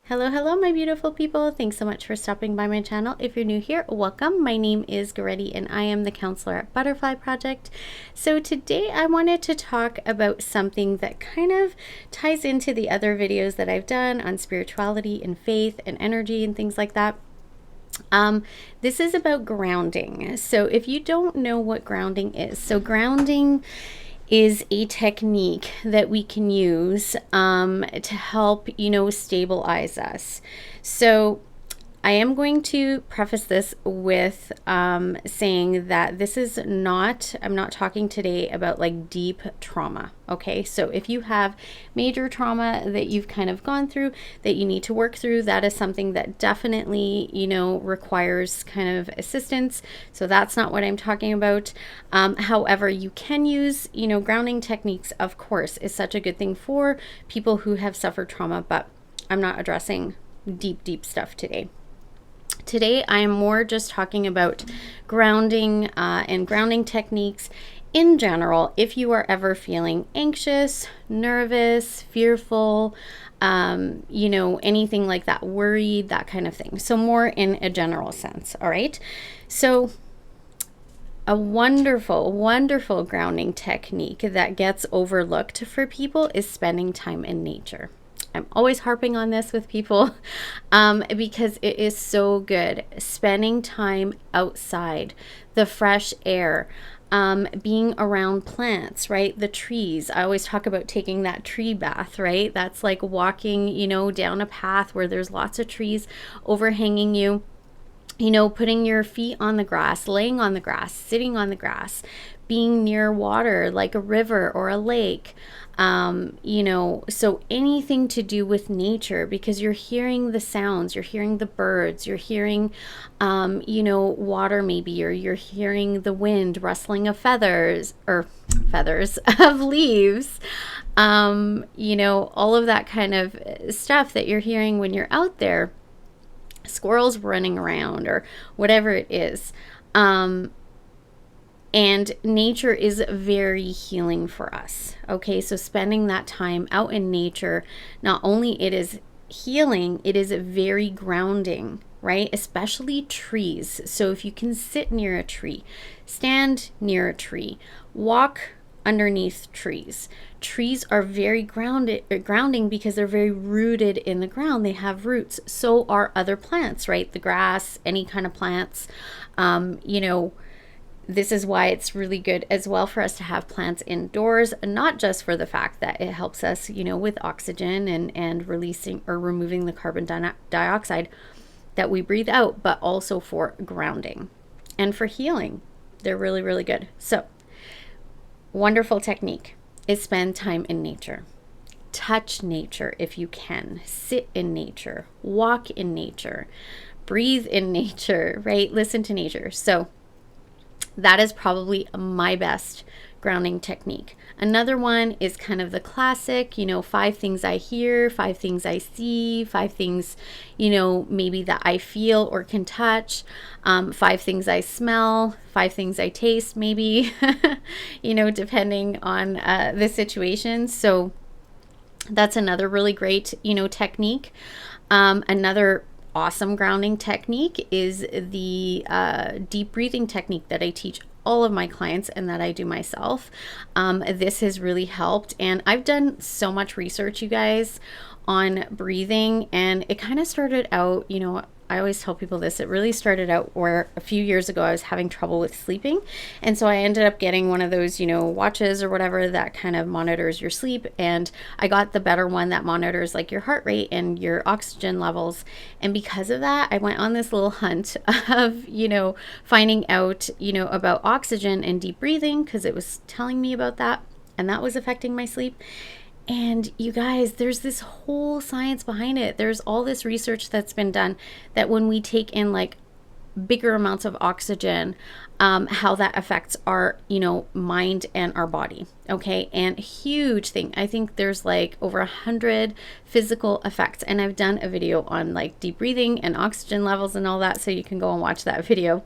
Hello, hello, my beautiful people. Thanks so much for stopping by my channel. If you're new here, welcome. My name is Goretti and I am the counselor at Butterfly Project. So today I wanted to talk about something that kind of ties into the other videos that I've done on spirituality and faith and energy and things like that. This is about grounding. So if you don't know what grounding is, so grounding is a technique that we can use to help, stabilize us. So I am going to preface this with saying that this is not, I'm not talking today about like deep trauma. Okay, so if you have major trauma that you've kind of gone through that you need to work through, that is something that definitely, requires kind of assistance. So that's not what I'm talking about. However, you can use, grounding techniques, of course, is such a good thing for people who have suffered trauma, but I'm not addressing deep stuff today. Today, I am more just talking about grounding and grounding techniques in general. If you are ever feeling anxious, nervous, fearful, anything like that, worried, that kind of thing. So more in a general sense. All right. So a wonderful grounding technique that gets overlooked for people is spending time in nature. I'm always harping on this with people because it is so good. Spending time outside, the fresh air, being around plants, right? The trees. I always talk about taking that tree bath, right? That's like walking, down a path where there's lots of trees overhanging you. Putting your feet on the grass, laying on the grass, sitting on the grass, being near water like a river or a lake. So anything to do with nature, because you're hearing the sounds, you're hearing the birds, you're hearing, water maybe, or you're hearing the wind rustling of feathers of leaves, all of that kind of stuff that you're hearing when you're out there, squirrels running around or whatever it is. And nature is very healing for us. Okay, so spending that time out in nature, not only it is healing, it is very grounding, right? Especially trees. So if you can sit near a tree, stand near a tree, walk underneath trees. Trees are very grounding because they're very rooted in the ground. They have roots. So are other plants, right? The grass, any kind of plants, this is why it's really good as well for us to have plants indoors, not just for the fact that it helps us, with oxygen and releasing or removing the carbon dioxide that we breathe out, but also for grounding and for healing. They're really, really good. So, wonderful technique is spend time in nature. Touch nature if you can. Sit in nature. Walk in nature. Breathe in nature, right? Listen to nature. So, that is probably my best grounding technique. Another one is kind of the classic, 5 things I hear, 5 things I see, 5 things, maybe that I feel or can touch, 5 things I smell, 5 things I taste, maybe, depending on the situation. So that's another really great, technique. Another awesome grounding technique is the deep breathing technique that I teach all of my clients and that I do myself. This has really helped, and I've done so much research, you guys, on breathing, and it kind of started out, I always tell people this, it really started out where a few years ago I was having trouble with sleeping, and so I ended up getting one of those, watches or whatever that kind of monitors your sleep, and I got the better one that monitors like your heart rate and your oxygen levels, and because of that, I went on this little hunt of, finding out, about oxygen and deep breathing, because it was telling me about that, and that was affecting my sleep. And you guys, there's this whole science behind it. There's all this research that's been done that when we take in like bigger amounts of oxygen, how that affects our, mind and our body. Okay. And huge thing. I think there's like over 100 physical effects. And I've done a video on like deep breathing and oxygen levels and all that. So you can go and watch that video.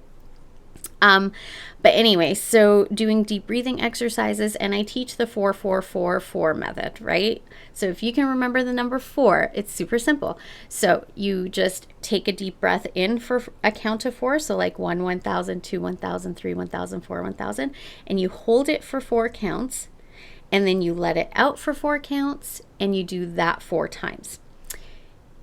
But anyway, so doing deep breathing exercises, and I teach the 4-4-4-4 method, right? So if you can remember the number 4, it's super simple. So you just take a deep breath in for a count of 4. So like 1, 1,000, 2, 1,000, 3, 1,000, 4, 1,000, and you hold it for 4 counts, and then you let it out for 4 counts, and you do that 4 times.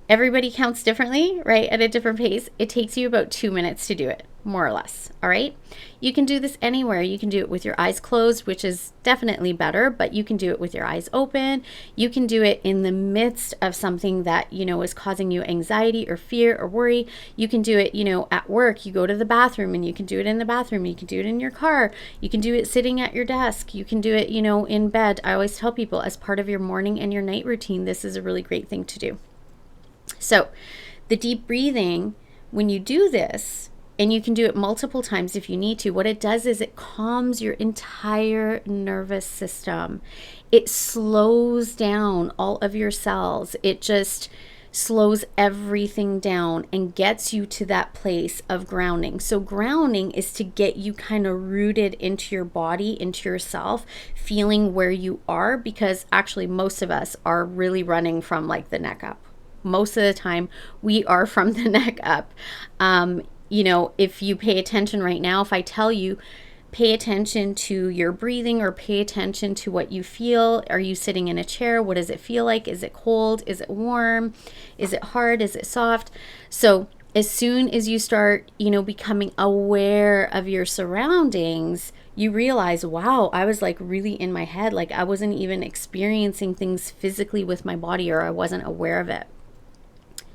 Everybody counts differently, right? At a different pace. It takes you about 2 minutes to do it, more or less. All right. You can do this anywhere. You can do it with your eyes closed, which is definitely better, but you can do it with your eyes open. You can do it in the midst of something that, is causing you anxiety or fear or worry. You can do it, at work. You go to the bathroom and you can do it in the bathroom. You can do it in your car. You can do it sitting at your desk. You can do it, in bed. I always tell people, as part of your morning and your night routine, this is a really great thing to do. So the deep breathing, when you do this, and you can do it multiple times if you need to, what it does is it calms your entire nervous system. It slows down all of your cells. It just slows everything down and gets you to that place of grounding. So grounding is to get you kind of rooted into your body, into yourself, feeling where you are, because actually most of us are really running from like the neck up. Most of the time we are from the neck up. If you pay attention right now, if I tell you, pay attention to your breathing or pay attention to what you feel. Are you sitting in a chair? What does it feel like? Is it cold? Is it warm? Is it hard? Is it soft? So as soon as you start, becoming aware of your surroundings, you realize, wow, I was like really in my head. Like I wasn't even experiencing things physically with my body, or I wasn't aware of it.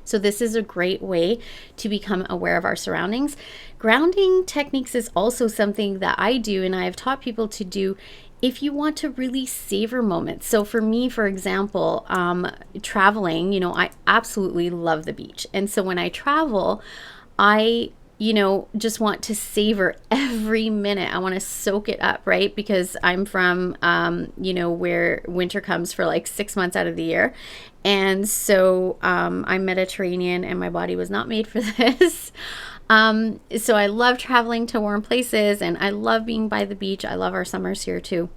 So this is a great way to become aware of our surroundings. Grounding techniques is also something that I do, and I have taught people to do if you want to really savor moments. So for me, for example, traveling, I absolutely love the beach. And so when I travel, I just want to savor every minute. I want to soak it up, right? Because I'm from, where winter comes for like 6 months out of the year. And so I'm Mediterranean and my body was not made for this. So I love traveling to warm places and I love being by the beach. I love our summers here too.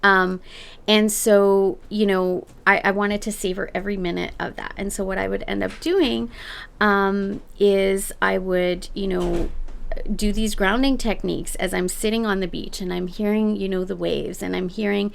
And so, I wanted to savor every minute of that. And so what I would end up doing is I would, do these grounding techniques as I'm sitting on the beach and I'm hearing, the waves, and I'm hearing,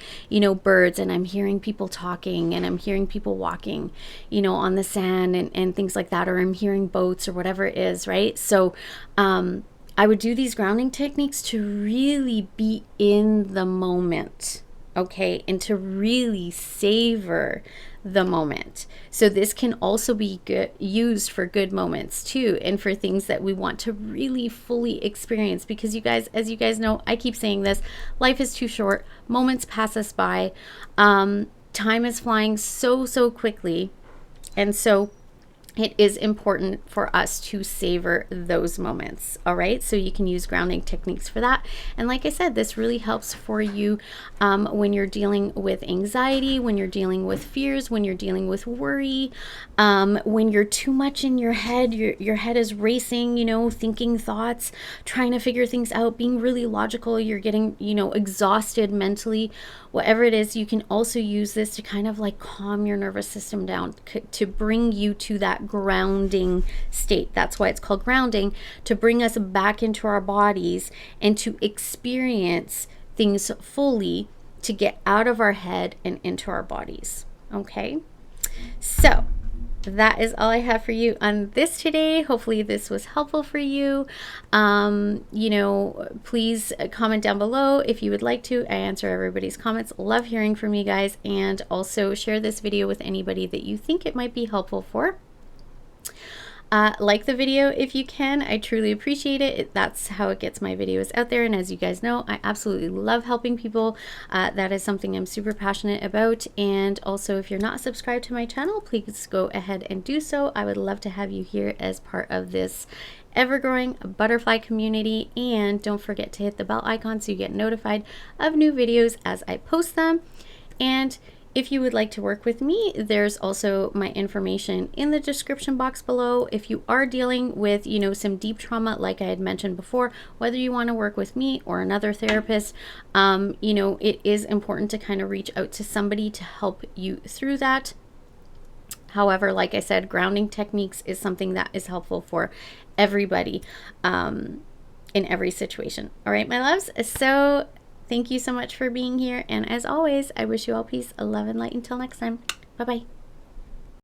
birds, and I'm hearing people talking, and I'm hearing people walking, on the sand and things like that, or I'm hearing boats or whatever it is, right? So I would do these grounding techniques to really be in the moment. Okay, and to really savor the moment. So this can also be used for good moments too, and for things that we want to really fully experience, because you guys, as you guys know, I keep saying this, life is too short. Moments pass us by. Time is flying so quickly. And so it is important for us to savor those moments. All right. So you can use grounding techniques for that. And like I said, this really helps for you when you're dealing with anxiety, when you're dealing with fears, when you're dealing with worry, when you're too much in your head, your head is racing, thinking thoughts, trying to figure things out, being really logical. You're getting, exhausted mentally. Whatever it is, you can also use this to kind of like calm your nervous system down, to bring you to that grounding state. That's why it's called grounding, to bring us back into our bodies and to experience things fully, to get out of our head and into our bodies. Okay, so that is all I have for you on this today. Hopefully this was helpful for you. Please comment down below if you would like to. I answer everybody's comments. Love hearing from you guys. And also share this video with anybody that you think it might be helpful for. Like the video if you can. I truly appreciate it. That's how it gets my videos out there. And as you guys know, I absolutely love helping people. That is something I'm super passionate about. And also, if you're not subscribed to my channel, please go ahead and do so. I would love to have you here as part of this ever-growing butterfly community. And don't forget to hit the bell icon so you get notified of new videos as I post them. And If you would like to work with me, there's also my information in the description box below. If you are dealing with, some deep trauma, like I had mentioned before, whether you want to work with me or another therapist, it is important to kind of reach out to somebody to help you through that. However, like I said, grounding techniques is something that is helpful for everybody in every situation. All right, my loves. So thank you so much for being here. And as always, I wish you all peace, love, and light. Until next time. Bye-bye.